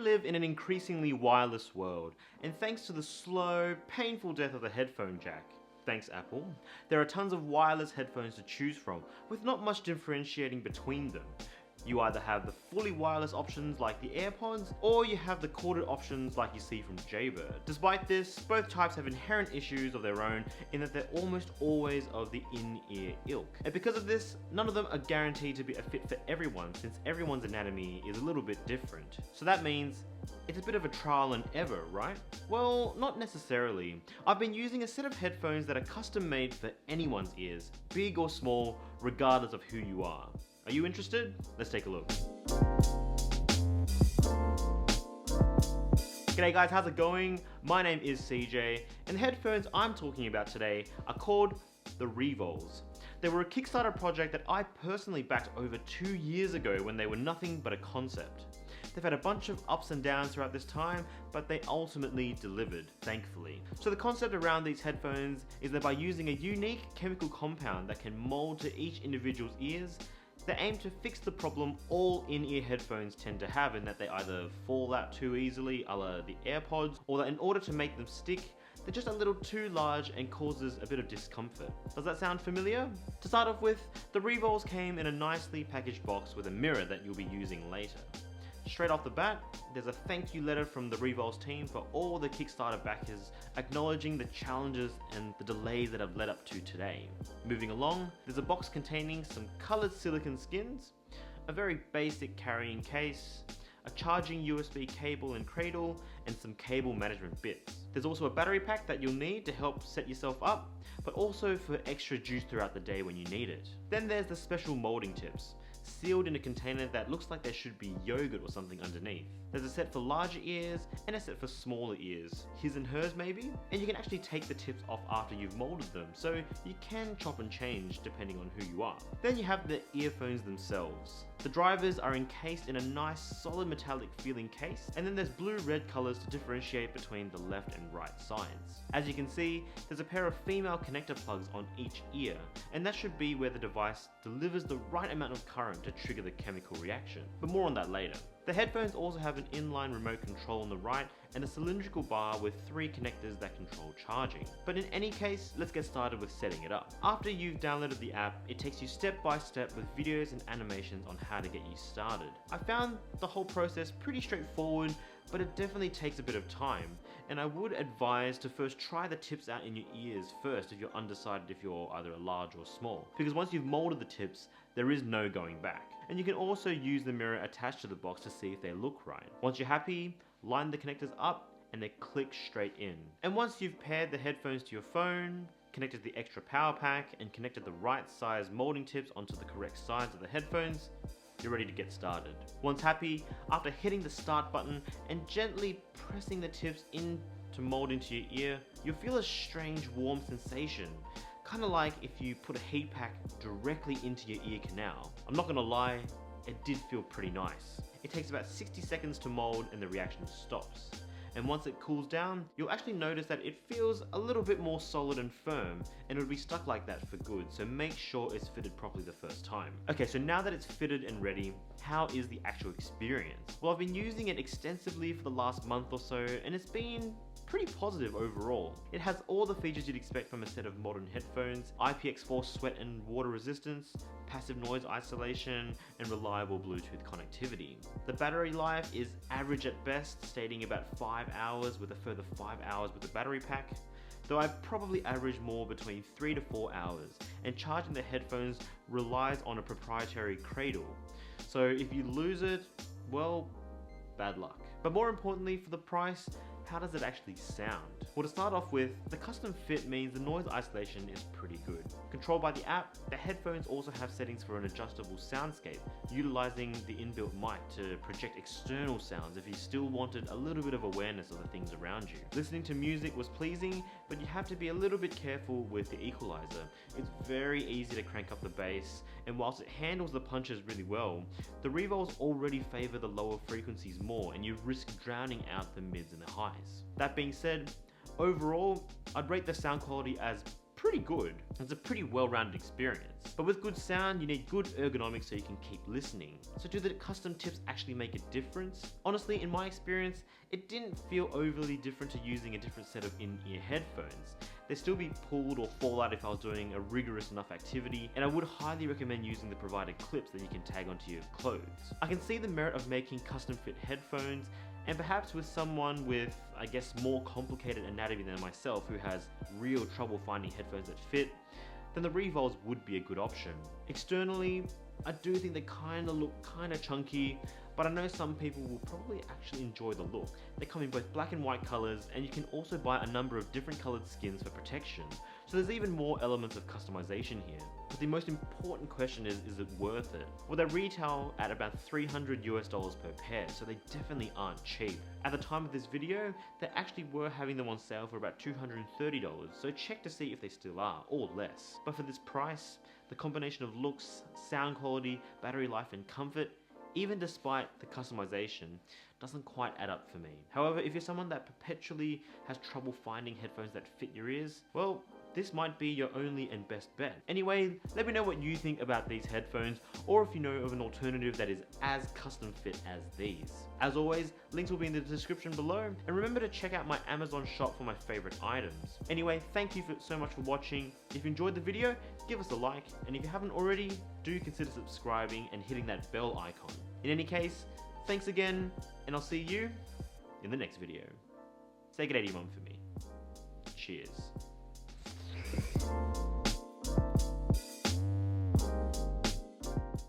live in an increasingly wireless world, and thanks to the slow, painful death of the headphone jack, thanks Apple, there are tons of wireless headphones to choose from, with not much differentiating between them. You either have the fully wireless options like the AirPods, or you have the corded options like you see from Jaybird. Despite this, both types have inherent issues of their own in that they're almost always of the in-ear ilk. And because of this, none of them are guaranteed to be a fit for everyone, since everyone's anatomy is a little bit different. So that means it's a bit of a trial and error, right? Well, not necessarily. I've been using a set of headphones that are custom made for anyone's ears, big or small, regardless of who you are. Are you interested? Let's take a look. G'day guys, how's it going? My name is CJ, and the headphones I'm talking about today are called the Revols. They were a Kickstarter project that I personally backed over 2 years ago when they were nothing but a concept. They've had a bunch of ups and downs throughout this time, but they ultimately delivered, thankfully. So the concept around these headphones is that by using a unique chemical compound that can mold to each individual's ears, they aim to fix the problem all in-ear headphones tend to have, in that they either fall out too easily, a la the AirPods, or that in order to make them stick, they're just a little too large and causes a bit of discomfort. Does that sound familiar? To start off with, the Revols came in a nicely packaged box with a mirror that you'll be using later. Straight off the bat, there's a thank you letter from the Revols team for all the Kickstarter backers, acknowledging the challenges and the delays that have led up to today. Moving along, there's a box containing some coloured silicone skins, a very basic carrying case, a charging USB cable and cradle, and some cable management bits. There's also a battery pack that you'll need to help set yourself up, but also for extra juice throughout the day when you need it. Then there's the special molding tips, sealed in a container that looks like there should be yogurt or something underneath. There's a set for larger ears and a set for smaller ears, his and hers maybe, and you can actually take the tips off after you've molded them, so you can chop and change depending on who you are. Then you have the earphones themselves. The drivers are encased in a nice solid metallic feeling case, and then there's blue-red colours to differentiate between the left and right sides. As you can see, there's a pair of female connector plugs on each ear, and that should be where the device delivers the right amount of current to trigger the chemical reaction, but more on that later. The headphones also have an inline remote control on the right and a cylindrical bar with 3 connectors that control charging. But in any case, let's get started with setting it up. After you've downloaded the app, it takes you step by step with videos and animations on how to get you started. I found the whole process pretty straightforward, but it definitely takes a bit of time, and I would advise to first try the tips out in your ears first if you're undecided if you're either a large or small, because once you've molded the tips, there is no going back. And you can also use the mirror attached to the box to see if they look right. Once you're happy, line the connectors up and they click straight in. And once you've paired the headphones to your phone, connected the extra power pack, and connected the right size molding tips onto the correct sides of the headphones, you're ready to get started. Once happy, after hitting the start button and gently pressing the tips in to mold into your ear, you'll feel a strange warm sensation, kind of like if you put a heat pack directly into your ear canal. I'm not gonna lie, it did feel pretty nice. It takes about 60 seconds to mold and the reaction stops. And once it cools down, you'll actually notice that it feels a little bit more solid and firm, and it'll be stuck like that for good, so make sure it's fitted properly the first time. Okay, so now that it's fitted and ready, how is the actual experience? Well, I've been using it extensively for the last month or so, and it's been pretty positive overall. It has all the features you'd expect from a set of modern headphones: IPX4 sweat and water resistance, passive noise isolation, and reliable Bluetooth connectivity. The battery life is average at best, stating about 5 hours with a further 5 hours with the battery pack, though I probably average more between 3 to 4 hours, and charging the headphones relies on a proprietary cradle. So if you lose it, well, bad luck. But more importantly, for the price, how does it actually sound? Well, to start off with, the custom fit means the noise isolation is pretty good. Controlled by the app, the headphones also have settings for an adjustable soundscape, utilizing the inbuilt mic to project external sounds if you still wanted a little bit of awareness of the things around you. Listening to music was pleasing, but you have to be a little bit careful with the equalizer. It's very easy to crank up the bass, and whilst it handles the punches really well, the Revols already favor the lower frequencies more, and you risk drowning out the mids and the highs. That being said, overall, I'd rate the sound quality as pretty good. It's a pretty well-rounded experience. But with good sound, you need good ergonomics so you can keep listening. So do the custom tips actually make a difference? Honestly, in my experience, it didn't feel overly different to using a different set of in-ear headphones. They'd still be pulled or fall out if I was doing a rigorous enough activity, and I would highly recommend using the provided clips that you can tag onto your clothes. I can see the merit of making custom fit headphones, and perhaps with someone with, I guess, more complicated anatomy than myself who has real trouble finding headphones that fit, then the Revols would be a good option. Externally, I do think they look kinda chunky, but I know some people will probably actually enjoy the look. They come in both black and white colors, and you can also buy a number of different colored skins for protection. So there's even more elements of customization here. But the most important question is it worth it? Well, they retail at about $300 per pair, so they definitely aren't cheap. At the time of this video, they actually were having them on sale for about $230, so check to see if they still are, or less. But for this price, the combination of looks, sound quality, battery life, and comfort, even despite the customization, doesn't quite add up for me. However, if you're someone that perpetually has trouble finding headphones that fit your ears, well, this might be your only and best bet. Anyway, let me know what you think about these headphones, or if you know of an alternative that is as custom fit as these. As always, links will be in the description below, and remember to check out my Amazon shop for my favorite items. Anyway, thank you so much for watching. If you enjoyed the video, give us a like, and if you haven't already, do consider subscribing and hitting that bell icon. In any case, thanks again, and I'll see you in the next video. Say good day to your mum for me. Cheers.